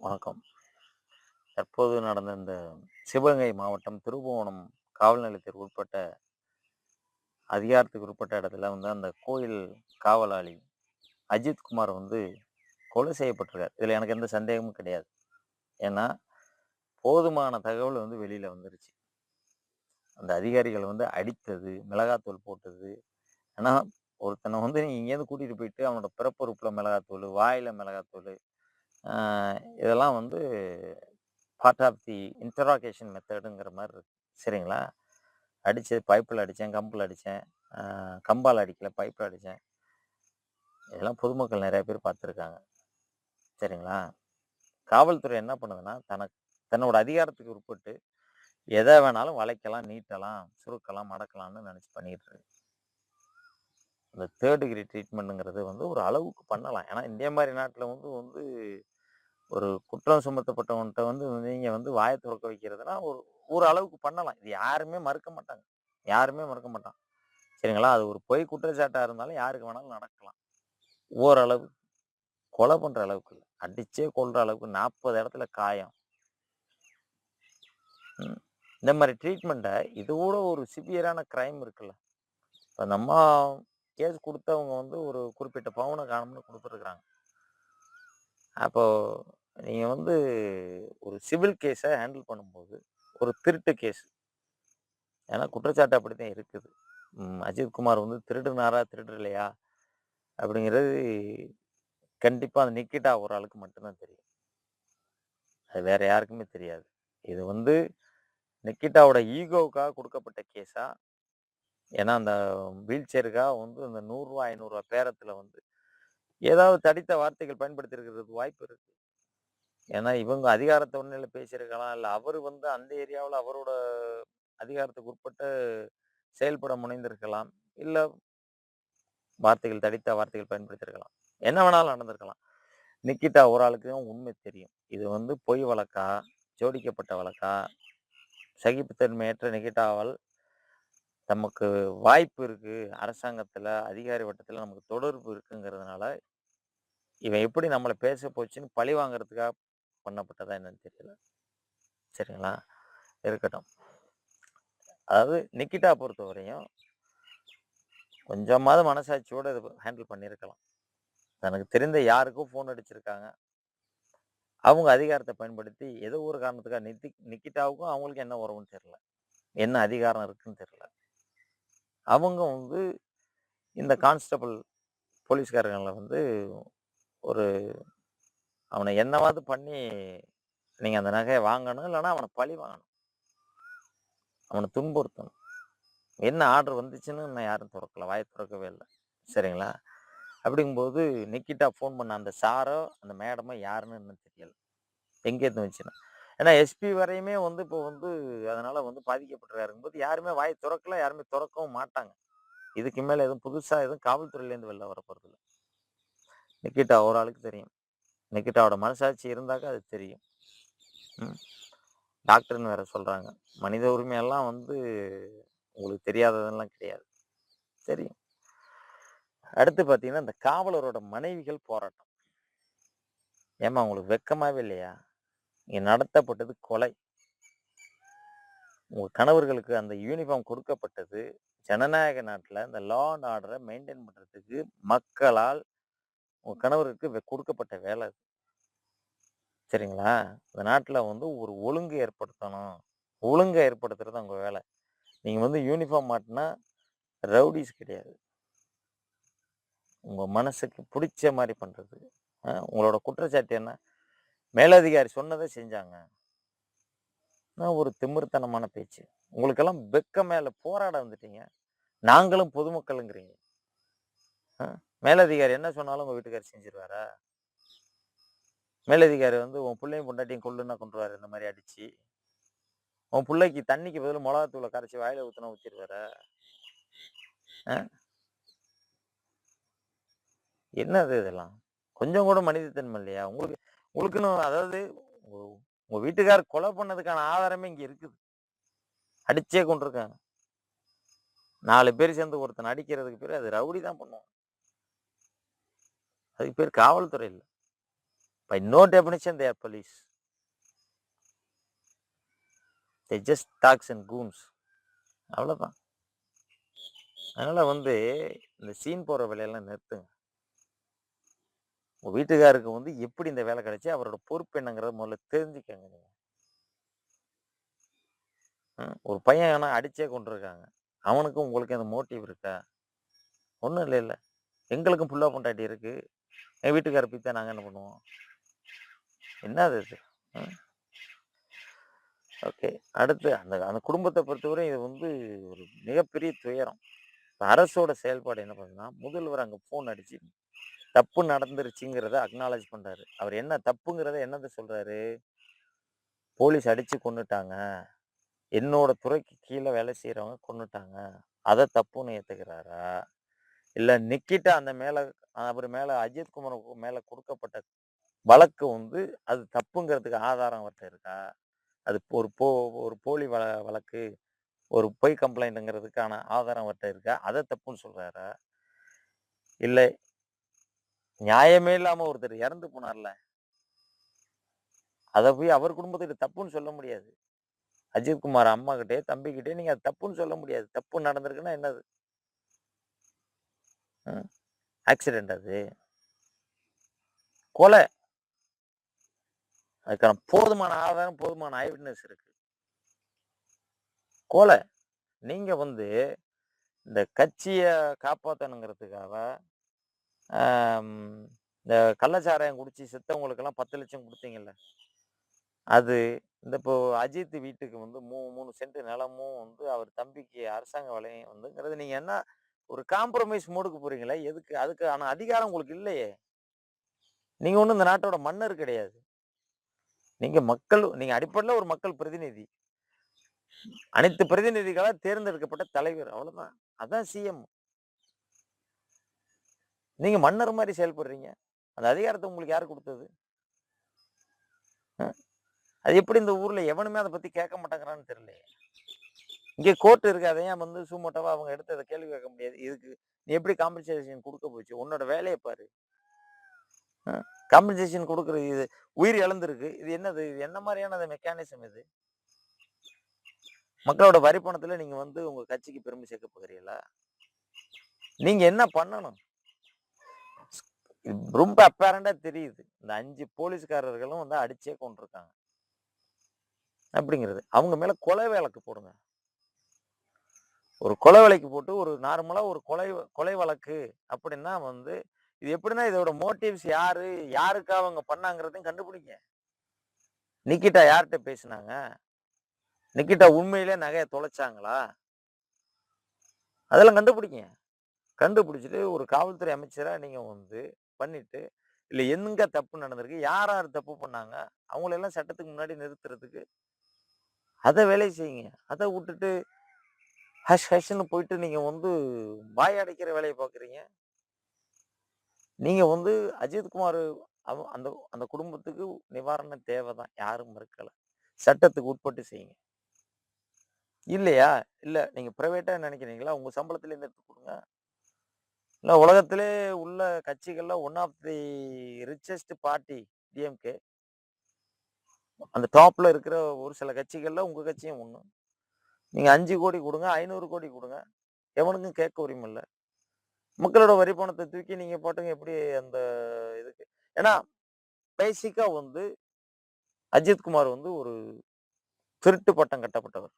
வணக்கம். தற்போது நடந்த இந்த சிவகங்கை மாவட்டம் திருப்புவனம் காவல் நிலையத்திற்கு உட்பட்ட அதிகாரத்துக்கு உட்பட்ட இடத்துல வந்து அந்த கோயில் காவலாளி அஜித்குமார் வந்து கொலை செய்யப்பட்டிருக்கார். இதில் எனக்கு எந்த சந்தேகமும் கிடையாது. ஏன்னா போதுமான தகவல் வந்து வெளியில வந்துருச்சு. அந்த அதிகாரிகள் வந்து அடித்தது, மிளகாத்தூள் போட்டது. ஏன்னா ஒருத்தனை வந்து நீங்க இங்கேருந்து கூட்டிட்டு போயிட்டு அவனோட பிறப்புறுப்புல மிளகாத்தூள், வாயில மிளகாத்தூள், இதெல்லாம் வந்து பார்ட் ஆஃப் தி இன்டராகேஷன் மெத்தடுங்கிற மாதிரி இருக்கு. சரிங்களா? அடிச்சது பைப்பில் அடித்தேன், கம்பில் அடித்தேன், கம்பால் அடிக்கல, பைப்பில் அடித்தேன். இதெல்லாம் பொதுமக்கள் நிறைய பேர் பார்த்துருக்காங்க. சரிங்களா? காவல்துறை என்ன பண்ணுதுன்னா, தன்னோட அதிகாரத்துக்கு உட்பட்டு எதை வேணாலும் வளைக்கலாம், நீட்டலாம், சுருக்கலாம், மடக்கலாம்னு நினச்சி பண்ணிட்டு இருக்கு. இந்த தேர்ட் டிகிரி ட்ரீட்மெண்ட்டுங்கிறது வந்து ஒரு அளவுக்கு பண்ணலாம். ஏன்னா இந்தியா மாதிரி நாட்டில் வந்து வந்து ஒரு குற்றம் சுமத்தப்பட்டவன்கிட்ட வந்து நீங்க வந்து வாய துறக்க வைக்கிறதுனா ஒரு ஒரு அளவுக்கு பண்ணலாம். இது யாருமே மறுக்க மாட்டாங்க. யாருமே மறுக்க மாட்டான். சரிங்களா? அது ஒரு பொய் குற்றச்சாட்டா இருந்தாலும் யாருக்கு வேணாலும் நடக்கலாம். ஓரளவு கொலை பண்ற அளவுக்கு இல்ல. அடிச்சே கொல்ற அளவுக்கு 40 இடத்துல காயம். ம். இந்த மாரி ட்ரீட்மெண்ட்ட இதோட ஒரு சிவியரான கிரைம் இருக்குல்ல. இப்ப அந்த அம்மா கேஸ் குடுத்தவங்க வந்து ஒரு குறிப்பிட்ட பவுன காணோம்னு குடுத்துருக்காங்க. அப்போ நீங்க வந்து ஒரு சிவில் கேஸ ஹேண்டில் பண்ணும்போது, ஒரு திருட்டு கேஸ். ஏன்னா குற்றச்சாட்டு அப்படித்தான் இருக்குது. அஜித்குமார் வந்து திருடுனாரா, திருடலையா அப்படிங்கிறது கண்டிப்பா அந்த நிக்கிட்டா ஒரு ஆளுக்கு மட்டும் தான் தெரியும். அது வேற யாருக்குமே தெரியாது. இது வந்து நிக்கிட்டாவோட ஈகோவுக்காக குடுக்கப்பட்ட கேஸா? ஏன்னா அந்த வீல் சேருக்காக வந்து அந்த ரூ. 100 ரூ. 500 பேரத்துல வந்து ஏதாவது தடித்த வார்த்தைகள் பயன்படுத்தியிருக்கிறதுக்கு வாய்ப்பு இருக்கு. ஏன்னா இவங்க அதிகார தொனியில பேசியிருக்கலாம். இல்ல அவரு வந்து அந்த ஏரியாவுல அவரோட அதிகாரத்துக்கு உட்பட்டு செயல்பட முனைந்திருக்கலாம். இல்ல வார்த்தைகள் தடித்த வார்த்தைகள் பயன்படுத்தியிருக்கலாம். என்ன வேணாலும் நடந்திருக்கலாம். நிக்கிட்டா ஒரு ஆளுக்கு தான் உண்மை தெரியும். இது வந்து பொய் வழக்கா? ஜோடிக்கப்பட்ட வழக்கா? சகிப்புத்தன்மையற்ற நிகிட்டாவால் நமக்கு வாய்ப்பு இருக்கு. அரசாங்கத்துல, அதிகாரி வட்டத்துல நமக்கு தொடர்பு இருக்குங்கிறதுனால, இவன் எப்படி நம்மள பேச போச்சுன்னு பழி வாங்குறதுக்காக பண்ணப்பட்டதா என்னன்னு தெரியல. சரிங்களா? இருக்கட்டும். அதாவது நிக்கிட்டா பொறுத்தவரையும் கொஞ்சமாவது மனசாட்சியோட இத ஹேண்டில் பண்ணியிருக்கலாம். தனக்கு தெரிந்த யாருக்கோ ஃபோன் அடிச்சிருக்காங்க. அவங்க அதிகாரத்த பயன்படுத்தி ஏதோ ஒரு காரணத்துக்காக நிக்கிட்டாவுக்கும் அவங்களுக்கும் என்ன உறவுன்னு தெரியல. என்ன அதிகாரம் இருக்குன்னு தெரியல. அவங்க வந்து இந்த கான்ஸ்டபிள் போலீஸ்காரங்கள வந்து ஒரு அவன என்னவாவது பண்ணி நீங்க அந்த நகைய வாங்கணும். இல்லன்னா அவன பழி வாங்கணும். அவன துன்புறுத்தணும். என்ன ஆர்டர் வந்துச்சுன்னு இன்னும் யாரும் தொறக்கல. வாய தொறக்கவே இல்ல. சரிங்களா? அப்படிங்கும்போது நிக்கிட்டா ஃபோன் பண்ண அந்த சாரோ, அந்த மேடமோ யாருன்னு இன்னும் தெரியல. எங்கேருந்து வந்துச்சுன்னு. ஏன்னா எஸ்பி வரையுமே வந்து இப்போ வந்து அதனால வந்து பாதிக்கப்பட்டிருக்காருங்கும்போது யாருமே வாய தொறக்கல. யாருமே தொறக்கவும் மாட்டாங்க. இதுக்கு மேல எதுவும் புதுசா எதுவும் காவல்துறையிலேருந்து வெளில வரப்போறதில்ல. நிக்கிட்டா ஒரு ஆளுக்கு தெரியும். நிக்கிட்டாவோட மனசாட்சி இருந்தாக்கா அது தெரியும். ம். டாக்டர்ன்னு வேற சொல்றாங்க. மனித உரிமையெல்லாம் வந்து உங்களுக்கு தெரியாததெல்லாம் கிடையாது. தெரியும். அடுத்து பார்த்தீங்கன்னா, இந்த காவலரோட மனைவிகள் போராட்டம். ஏம்மா உங்களுக்கு வெட்கமாவே இல்லையா? இங்க நடத்தப்பட்டது கொலை. உங்க கணவர்களுக்கு அந்த யூனிஃபார்ம் கொடுக்கப்பட்டது, ஜனநாயக நாட்டுல இந்த லா அண்ட் ஆர்டர மெயின்டெயின் பண்றதுக்கு மக்களால் உங்க கணவருக்கு கொடுக்கப்பட்ட வேலை அது. சரிங்களா? இந்த நாட்டுல வந்து ஒரு ஒழுங்கு ஏற்படுத்தணும். ஒழுங்க ஏற்படுத்துறது உங்க வேலை. நீங்க வந்து யூனிஃபார்ம் மாட்டுனா ரவுடீஸ் கிடையாது. உங்க மனசுக்கு புடிச்ச மாரி பண்றது. உங்களோட குற்றச்சாட்டு என்ன? மேலதிகாரி சொன்னத செஞ்சாங்க. ஒரு திமிர்த்தனமான பேச்சு. உங்களுக்கெல்லாம் வெட்கமே இல்ல. போராட வந்துட்டீங்க. நாங்களும் பொதுமக்களுங்கிறீங்க. அ மேலதிகாரி என்ன சொன்னாலும் உங்க வீட்டுக்காரர் செஞ்சுருவாரா? மேலதிகாரி வந்து உன் புள்ளையும் பொண்டாட்டியும் கொல்லுன்னா கொன்றுவாரு இந்த மாரி அடிச்சு. உன் புள்ளைக்கு தண்ணிக்கு பதிலா மொளகாத்தூள கரைச்சு வாயில ஊத்துனா ஊத்திருவாரா? அ என்னது இதெல்லாம்? கொஞ்சம் கூட மனிதத்தன்மை இல்லையா? உங்களுக்குன்னு அதாவது உ உங்க வீட்டுக்காரர் கொலை பண்ணதுக்கான ஆதாரமே இங்க இருக்குது. அடிச்சே கொன்றுருக்காங்க. 4 பேர் சேர்ந்து ஒருத்தன அடிக்கிறதுக்கு பேரு அது ரவுடி தான் பண்ணுவான். அதுக்கு பேரு காவல்துறை இல்ல. By no definition, they are police. They just thugs and goons. அவ்வளோதான். அதனால வந்து இந்த சீன் போடுற வேலையெல்லாம் நிறுத்துங்க. உங்க வீட்டுக்காருக்கு வந்து எப்படி இந்த வேலை கிடைச்சு, அவரோட பொறுப்பு என்னங்கிறத முதல்ல தெரிஞ்சுக்கங்க நீங்க. ஒரு பையன் ஆனா அடிச்சே கொண்டிருக்காங்க. அவனுக்கும் உங்களுக்கும் அந்த மோட்டிவ் இருக்கா? ஒண்ணும் இல்லைல்ல. எங்களுக்கும் புள்ள பொண்டாட்டி இருக்கு. என் வீட்டுக்கார பத்தி நாங்க என்ன பண்ணுவோம்? என்னது இது? ம். ஓகே. அடுத்து அந்த அந்த குடும்பத்த பொறுத்தவரை இது வந்து ஒரு மிகப்பெரிய துயரம். இப்ப அரசோட செயல்பாடு என்ன பண்ணுதுன்னா, முதல்வர் அங்க ஃபோன் அடிச்சு தப்பு நடந்துருச்சுங்கிறத அக்னாலஜ் பண்றாரு. அவர் என்ன தப்புங்கிறத என்னத சொல்றாரு? போலீஸ் அடிச்சு கொன்னுட்டாங்க. என்னோட துறைக்கு கீழ வேலை செய்றவங்க கொன்னுட்டாங்க. அத தப்புன்னு ஏத்துக்கிறாரா? இல்ல நிக்கிட்டா அந்த மேல அவர் மேல அஜித் குமார் மேல குடுக்கப்பட்ட வழக்கு வந்து அது தப்புங்கிறதுக்கு ஆதாரம் அவர்ட்ட இருக்கா? அது ஒரு போலி வழக்கு, ஒரு பொய் கம்ப்ளைண்ட்ங்கிறதுக்கான ஆதாரம் அவர்ட்ட இருக்கா? அத தப்புன்னு சொல்றாரா? இல்ல நியாயமே இல்லாம ஒருத்தர் இறந்து போனார்ல. அத போய் அவர் குடும்பத்துக்கு தப்புன்னு சொல்ல முடியாது. அஜித் குமார் அம்மாகிட்டயோ, தம்பிகிட்டயோ நீங்க அது தப்புன்னு சொல்ல முடியாது. தப்பு நடந்திருக்குன்னா என்னது? ம். ஆக்சிடென்ட் அது. கொலை. அதுக்கான போதுமான ஆதாரம், போதுமான ஐ விட்னஸ் இருக்கு. கொலை. நீங்க வந்து இந்த கட்சிய காப்பாத்தணுங்கிறதுக்காக, ஆம் இந்த கள்ளச்சாராயம் குடிச்சு செத்தவங்களுக்கெல்லாம் 10,00,000 குடுத்தீங்கல்ல. அது இந்த இப்போ அஜித் வீட்டுக்கு வந்து 3 சென்ட் நிலமும் வந்து அவர் தம்பிக்கு அரசாங்க வேலையும் வந்துங்கிறது நீங்க என்ன ஒரு காம்ப்ரமைஸ் மோடுக்கு போறீங்களே, எதுக்கு? அதுக்கான அதிகாரம் உங்களுக்கு இல்லையே. நீங்க ஒண்ணும் இந்த நாட்டோட மன்னர் கிடையாது. நீங்க அடிப்படையில ஒரு மக்கள் பிரதிநிதி. அனைத்து பிரதிநிதிகளால் தேர்ந்தெடுக்கப்பட்ட தலைவர். அவ்வளவுதான். அதான் சிஎம். நீங்க மன்னர் மாரி செயல்படுறீங்க. அந்த அதிகாரத்த உங்களுக்கு யாரு குடுத்தது? அ அது எப்படி இந்த ஊர்ல எவனுமே அத பத்தி கேட்க மாட்டேங்கிறான்னு தெரியலையே. இங்க கோர்ட் இருக்கு. அத ஏன் வந்து சுமோட்டோவா அவங்க எடுத்து அத கேள்வி கேட்க முடியாது? இதுக்கு நீ எப்படி காம்பன்சேஷன் குடுக்க போச்சு? உன்னோட வேலைய பாரு. அ காம்பன்சேஷன் குடுக்குறது இது உயிர் இழந்திருக்கு. இது என்னது? இது என்ன மாரியான மெக்கானிசம் இது? மக்களோட வரி பணத்துல நீங்க வந்து உங்க கட்சிக்கு பெருமை சேர்க்க போகிறீங்களா? நீங்க என்ன பண்ணணும்? ரொம்ப அப்பேரண்டா தெரியுது. இந்த 5 போலீஸ்காரர்களும் வந்து அடிச்சே கொன்றுருக்காங்க. அப்படிங்கிறது. அவங்க மேல கொலை வழக்கு போடுங்க. ஒரு கொலை வழக்கு போட்டு ஒரு நார்மலா ஒரு கொலை வழக்கு அப்படின்னா வந்து இது எப்படின்னா இதோட மோட்டிவ்ஸ் யாரு? யாருக்காக அவங்க பண்ணாங்கிறதையும் கண்டுபிடிங்க. நிக்கிட்டா யார்ட்ட பேசுனாங்க? நிக்கிட்டா உண்மையிலேயே நகைய தொலைச்சாங்களா? அதெல்லாம் கண்டுபிடிங்க. கண்டுபிடிச்சுட்டு ஒரு காவல்துறை அமைச்சரா நீங்க வந்து பண்ணிட்டு, இல்ல எங்க தப்பு நடந்திருக்கு? யார் யார் தப்பு பண்ணாங்க? அவங்கள எல்லாம் சட்டத்துக்கு முன்னாடி நிறுத்துறதுக்கு அத வேலைய செய்யுங்க. அத வுட்டுட்டு ஹஷ் ஹஷ்ன்னு போயிட்டு நீங்க வந்து வாய் அடைக்கிற வேலைய பார்க்குறீங்க. நீங்க வந்து அஜித் குமார் அந்த அந்த குடும்பத்துக்கு நிவாரணம் தேவைதான். யாரும் மறுக்கல. சட்டத்துக்கு உட்பட்டு செய்யுங்க. இல்லையா? இல்ல நீங்க பிரைவேட்டா நினைக்கிறீங்களா? உங்க சம்பளத்துல இருந்து எடுத்து குடுங்க. இல்ல உலகத்திலே உள்ள கட்சிகள்ல one of the richest party DMK. அந்த டாப்ல இருக்கிற ஒரு சில கட்சிகள்ல உங்க கட்சியும் ஒண்ணு. நீங்க 5,00,00,000 குடுங்க, 500,00,00,000 குடுங்க. எவனுக்கும் கேட்க உரிமை இல்ல. மக்களோட வரி பணத்த தூக்கி நீங்க பாட்டுங்க எப்படி அந்த இதுக்கு ஏன்னா பேசிக்கா வந்து அஜித் குமார் வந்து ஒரு திருட்டு பட்டம் கட்டப்பட்டவர்.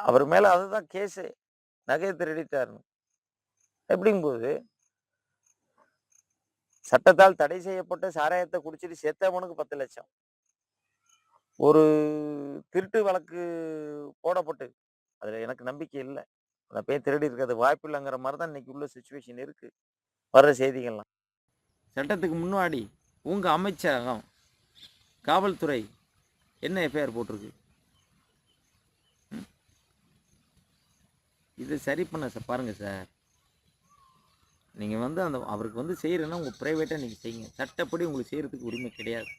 அவர் மேல அதுதான் கேஸே. நகைய திருடிட்டாருன்னு. அப்படிங்கும்போது சட்டத்தால் தடை செய்யப்பட்ட சாராயத்த குடிச்சிட்டு செத்தவனுக்கு 10,00,000. ஒரு திருட்டு வழக்கு போடப்பட்டு, அதுல எனக்கு நம்பிக்கை இல்ல. அந்த பையன் திருடி இருக்கிறது வாய்ப்பில்லங்கிற மாரி தான் இன்னைக்கு உள்ள சிச்சுவேஷன் இருக்கு. வர்ற செய்திகள்லாம். சட்டத்துக்கு முன்னாடி உங்க அமைச்சரகம், காவல்துறை என்ன எஃப்ஐஆர் போட்டிருக்கு? இது சரி பண்ண பாருங்க சார். நீங்க வந்து அவருக்கு வந்து செய்யறதுன்னா உங்க பிரைவேட்டா நீங்க செய்யுங்க. சட்டப்படி உங்களுக்கு செய்யறதுக்கு உரிமை கிடையாது.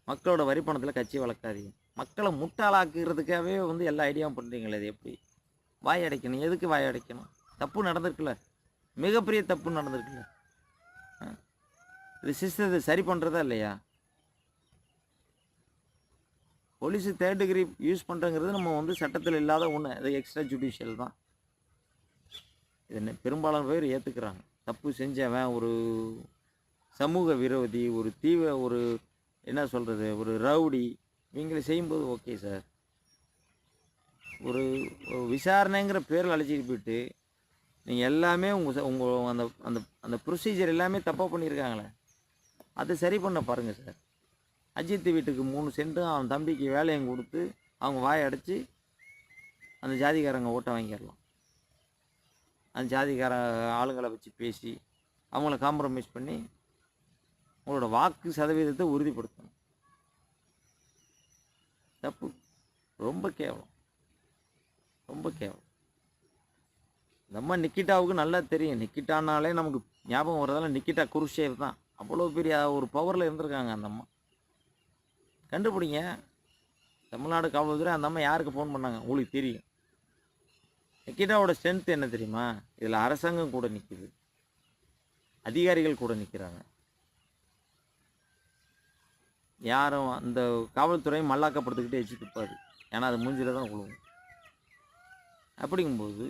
மக்களோட வரி பணத்துல கட்சி வளர்க்காதீங்க. மக்களை முட்டாளாக்குறதுக்காகவே வந்து எல்லா ஐடியாவும் பண்றீங்களே, அது எப்படி? வாய் அடைக்கணும். எதுக்கு வாய் அடைக்கணும்? தப்பு நடந்திருக்குல்ல. மிகப்பெரிய தப்பு நடந்திருக்குல்ல. இது சிஸ்டத்தை சரி பண்ணுறதா இல்லையா? போலீஸு 3rd டிகிரி யூஸ் பண்ணுறங்கிறது நம்ம வந்து சட்டத்தில் இல்லாத ஒன்று. அது எக்ஸ்ட்ரா ஜுடிஷியல் தான். இது பெரும்பாலான பேர் ஏற்றுக்கிறாங்க. தப்பு செஞ்சவன் ஒரு சமூக விரோதி, ஒரு என்ன சொல்கிறது, ஒரு ரவுடி, இவங்களை செய்யும்போது ஓகே சார். ஒரு விசாரணைங்கிற பேரில் அழைச்சிட்டு போயிட்டு நீங்கள் எல்லாமே உங்கள் அந்த அந்த அந்த ப்ரொசீஜர் எல்லாமே தப்பாக பண்ணியிருக்காங்களே, அதை சரி பண்ண பாருங்கள் சார். அஜித் வீட்டுக்கு 3 சென்ட்டும் அவன் தம்பிக்கு வேலையும் கொடுத்து அவங்க வாயை அடைச்சி அந்த ஜாதிக்காரங்க ஓட்டை வாங்கிடலாம். அந்த ஜாதிக்கார ஆளுங்களை வச்சு பேசி அவங்கள காம்ப்ரமைஸ் பண்ணி உங்களோட வாக்கு சதவீதத்தை உறுதிப்படுத்தணும். தப்பு. ரொம்ப கேவலம், ரொம்ப கேவலம். நம்ம நிக்கிட்டாவுக்கு நல்லா தெரியும். நிக்கிட்டானாலே நமக்கு ஞாபகம் வர்றதால நிக்கிட்டா குருஷேவ் தான். அவ்வளோ பெரிய ஒரு பவரில் இருந்திருக்காங்க அந்த அம்மா. கண்டுபிடிங்க. தமிழ்நாடு காவல்துறை அந்த அம்மா யாருக்கு ஃபோன் பண்ணாங்க உங்களுக்கு தெரியும். நிக்கிட்டாவோட ஸ்ட்ரென்த் என்ன தெரியுமா? இதில் அரசாங்கம் கூட நிற்குது, அதிகாரிகள் கூட நிற்கிறாங்க. யாரும் அந்த காவல்துறையை மல்லாக்கப்படுத்திக்கிட்டே வச்சுட்டுப்பாரு. ஏன்னா அது மூஞ்சில தான் விழுவும். அப்படிங்கும்போது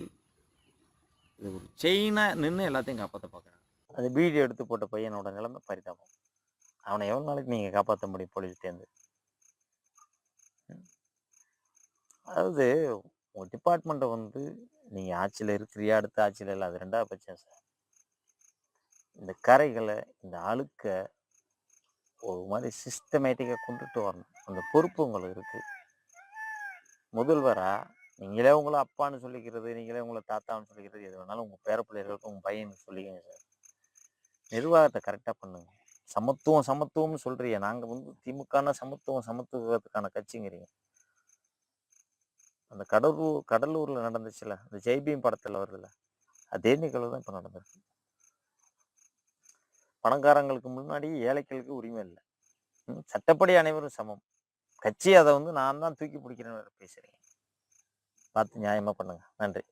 இது ஒரு செயினாக நின்று எல்லாத்தையும் காப்பாற்ற பார்க்குறாங்க. அந்த வீடியோ எடுத்து போட்ட பையனோட நிலைமை பரிதாபம். அவனை எவ்வளோ நாளைக்கு நீங்கள் காப்பாற்ற முடியும் போலீஸ்டேருந்து? அதாவது உங்கள் டிபார்ட்மெண்ட்டை வந்து நீங்கள் ஆட்சியில் இருக்கிறியா, அடுத்த ஆட்சியில் இல்லை, அது 2வது பட்சம் சார். இந்த கரைகளை, இந்த அழுக்க ஒரு மாதிரி சிஸ்டமேட்டிக்காக கொண்டுட்டு வரணும். அந்த பொறுப்பு உங்களுக்கு இருக்குது. முதல்வராக நீங்களே உங்களை அப்பான்னு சொல்லிக்கிறது, நீங்களே உங்களை தாத்தான்னு சொல்லிக்கிறது, எது வேணாலும் உங்கள் பேரப்பிள்ளைகளுக்கு உங்கள் பையனுக்கு சொல்லிக்கங்க சார். நிர்வாகத்தை கரெக்டாக பண்ணுங்க. சமத்துவம்னு சொல்கிறீங்க. நாங்கள் வந்து திமுகனா சமத்துவத்துக்கான கட்சிங்கிறீங்க. அந்த கடலூரில் நடந்துச்சுல, அந்த ஜெய்பீம் படத்தில் வருதுல்ல, அதே நிகழ்வு தான் இப்போ நடந்திருக்கு. பணக்காரங்களுக்கு முன்னாடி ஏழைகளுக்கு உரிமை இல்லை. சட்டப்படி அனைவரும் சமம். கட்சி அதை வந்து நான் தான் தூக்கி பிடிக்கிறேன்னு பேசுகிறீங்க. பார்த்து நியாயமாக பண்ணுங்க. நன்றி.